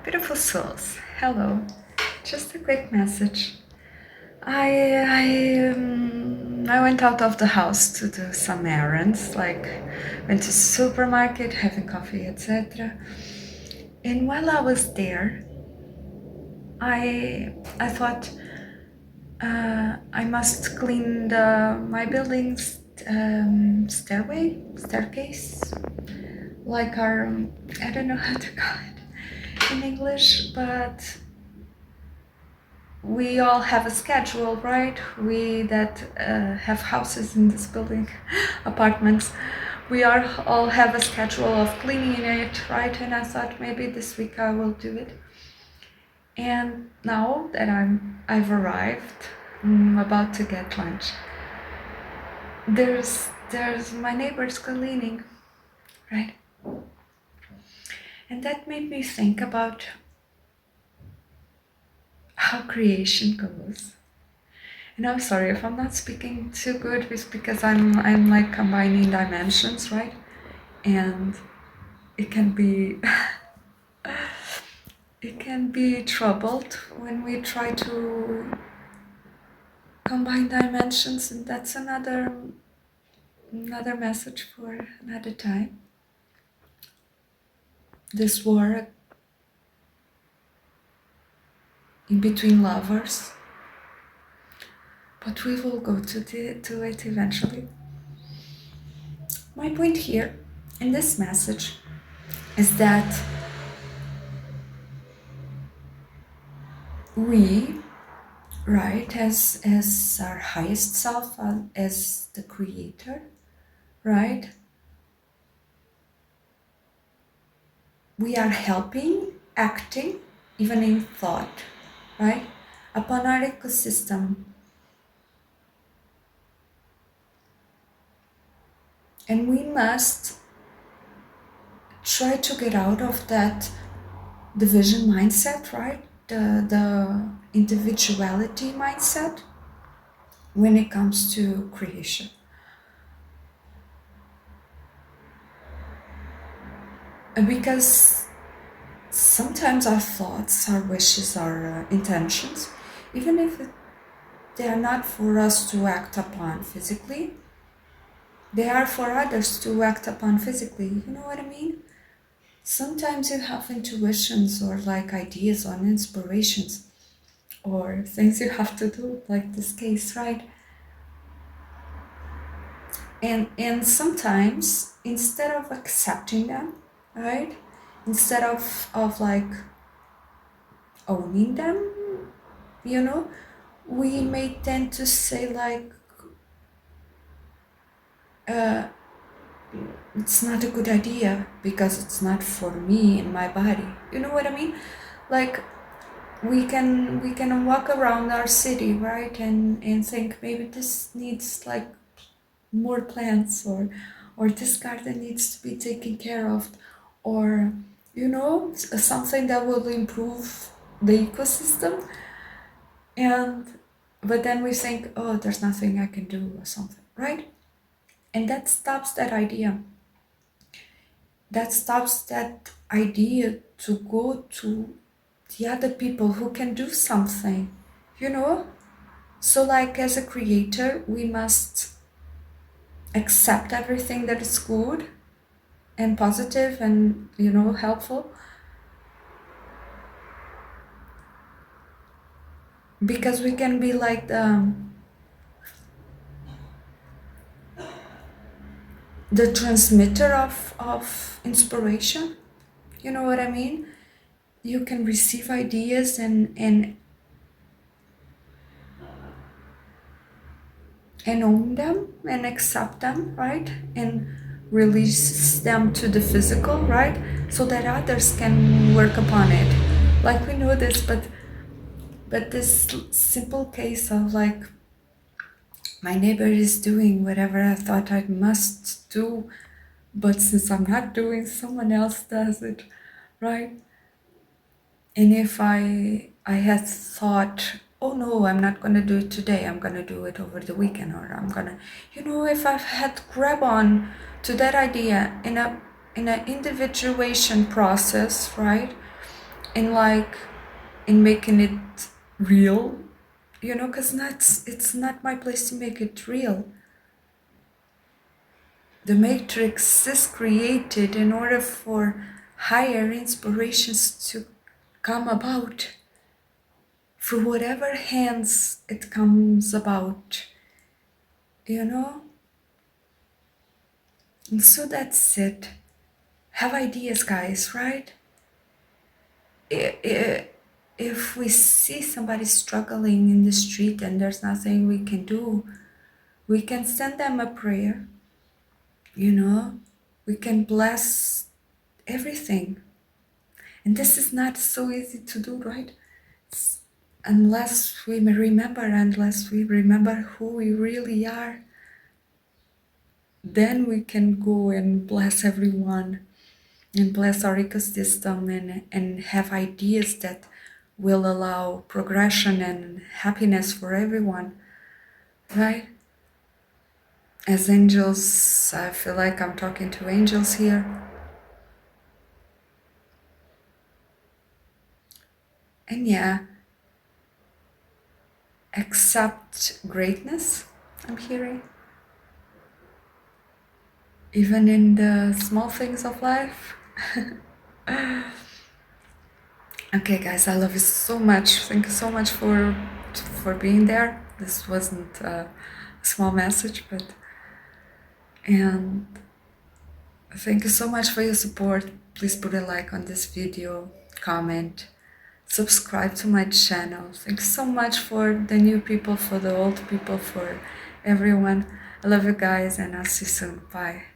Beautiful souls, hello. Just a quick message. I went out of the house to do some errands, like went to supermarket, having coffee, etc. And while I was there, I thought I must clean my building's staircase, like our I don't know how to call it in English, but we all have a schedule, right? We that have houses in this building, apartments, we are all have a schedule of cleaning it, right? And I thought maybe this week I will do it. And now that I've arrived, I'm about to get lunch. There's my neighbor's cleaning, right? And that made me think about how creation goes. And I'm sorry if I'm not speaking too good, it's because I'm like combining dimensions, right? And it can be it can be troubled when we try to combine dimensions, and that's another message for another time. This war in between lovers, but we will go to it eventually. My point here in this message is that we, right, as our highest self, as the creator, right, we are helping, acting, even in thought, right, upon our ecosystem. And we must try to get out of that division mindset, right? The individuality mindset when it comes to creation. Because sometimes our thoughts, our wishes, our intentions, even if they are not for us to act upon physically, they are for others to act upon physically. You know what I mean? Sometimes you have intuitions or like ideas on inspirations or things you have to do, like this case, right? And sometimes instead of accepting them, right? Instead of like owning them, you know, we may tend to say like it's not a good idea because it's not for me and my body. You know what I mean? Like we can walk around our city, right, and think maybe this needs like more plants, or this garden needs to be taken care of, or you know, something that will improve the ecosystem. And but then we think, oh, there's nothing I can do or something, right? And that stops that idea. That stops that idea to go to the other people who can do something, you know? So, like, as a creator, we must accept everything that is good and positive and, you know, helpful. Because we can be like the transmitter of inspiration. You know what I mean? You can receive ideas and own them and accept them, right? And release them to the physical, right? So that others can work upon it. Like we know this, but this simple case of like my neighbor is doing whatever I thought I must do, but since I'm not doing, someone else does it, right? And if I had thought, oh no, I'm not gonna do it today, I'm gonna do it over the weekend, or I'm gonna, you know, if I had grab on to that idea in a individuation process, right? in like in making it real, you know, because it's not my place to make it real. The matrix is created in order for higher inspirations to come about through whatever hands it comes about, you know. And so that's it. Have ideas, guys, right? If we see somebody struggling in the street and there's nothing we can do, we can send them a prayer, you know, we can bless everything. And this is not so easy to do, right? Unless we remember who we really are, then we can go and bless everyone and bless our ecosystem and have ideas that will allow progression and happiness for everyone, right? As angels, I feel like I'm talking to angels here. And yeah, accept greatness, I'm hearing. Even in the small things of life. Okay, guys, I love you so much. Thank you so much for being there. This wasn't a small message, but and thank you so much for your support. Please put a like on this video, comment, subscribe to my channel. Thanks so much for the new people, for the old people, for everyone. I love you guys, and I'll see you soon. Bye.